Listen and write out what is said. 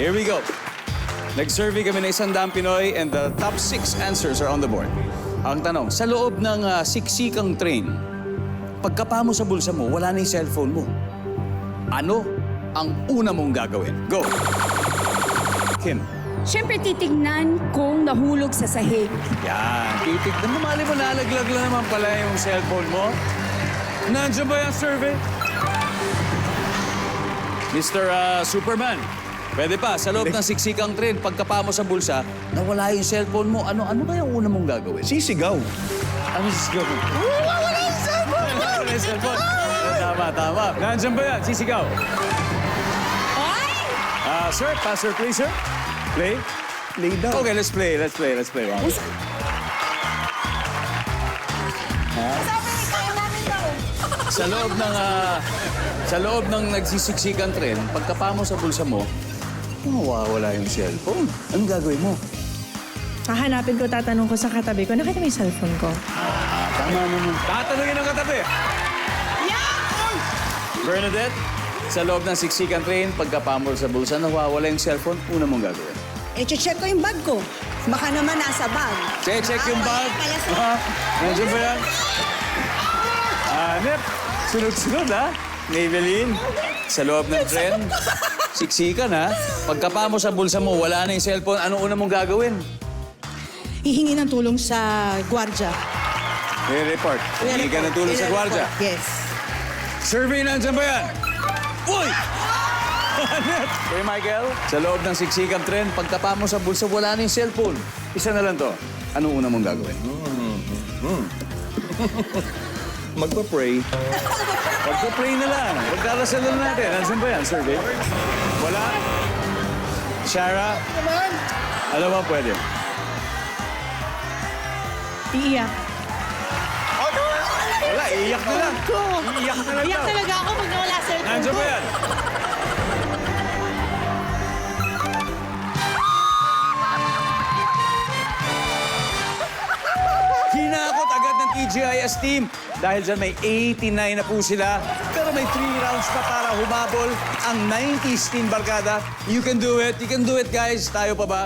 Here we go. Nag-survey kami ng 100 Pinoy and the top 6 answers are on the board. Ang tanong, sa loob ng siksikang train, pagkapa mo sa bulsa mo, wala na yung cellphone mo. Ano ang una mong gagawin? Go! Kim. Siyempre, titignan kung nahulog sa sahig. Yan. Titignan mo, mali mo, nalaglag lang naman pala yung cellphone mo. Nandiyan ba yung survey? Mr. Superman, pwede pa, sa loob ng siksikang train, pagkapa mo sa bulsa, nawala yung cellphone mo, ano kaya ang una mong gagawin? Sisigaw. Ano sisigaw mo? Wala yung cellphone! Wala yung cellphone! Tama. Nandiyan ba yan? Sisigaw. Ay! Sir, passer, please, sir. Play? Lay down. Okay, let's play. Wow. Sabi ni kaya namin daw. Sa loob ng nagsisiksikan tren, pagkapa mo sa bulsa mo, mawawala yung cellphone. Anong gagawin mo? Hahanapin ko, tatanong ko sa katabi ko, nakita mo yung cellphone ko? Tama naman. Tatanungin ang katabi. Bernadette, sa loob ng siksikan train, pagkapa mo sa bulsa, nawawala yung cellphone, una mong gagawin. I-check ko yung bag ko. Baka naman nasa bag. Check yung bag. Wala pala Ha? Nandiyan ba yan? Nep, sunod-sunod ha? Maybelline, sa loob ng tren, siksikan ha? Pagkapa mo sa bulsa mo, wala na yung cellphone, ano una mong gagawin? Hihingi ng tulong sa gwardya. Re-report. Hindi ka ng tulong sa gwardya. Yes. Survey, nandiyan ba yan? Uy! Nep! Hey, Michael, sa loob ng siksikang tren, pagkapa mo sa bulsa, wala na yung cellphone. Isa na lang to. Anong una mong gagawin? Magpa-pray. Pagpa-pray na lang. Pagdarasal na natin. Nandiyan ba yan, survey? Wala? Shara? Ano ba pwede? Iiyak. Wala, iiyak na lang. Iiyak na lang Iiyak daw. talaga ako pag nawala cellphone Nandiyan ko. ba yan? Hinakot agad ng TGIS team. Dahil dyan may 89 na po sila. Pero may 3 rounds pa para humabol ang 90s Team Barkada. You can do it. You can do it, guys. Tayo pa ba?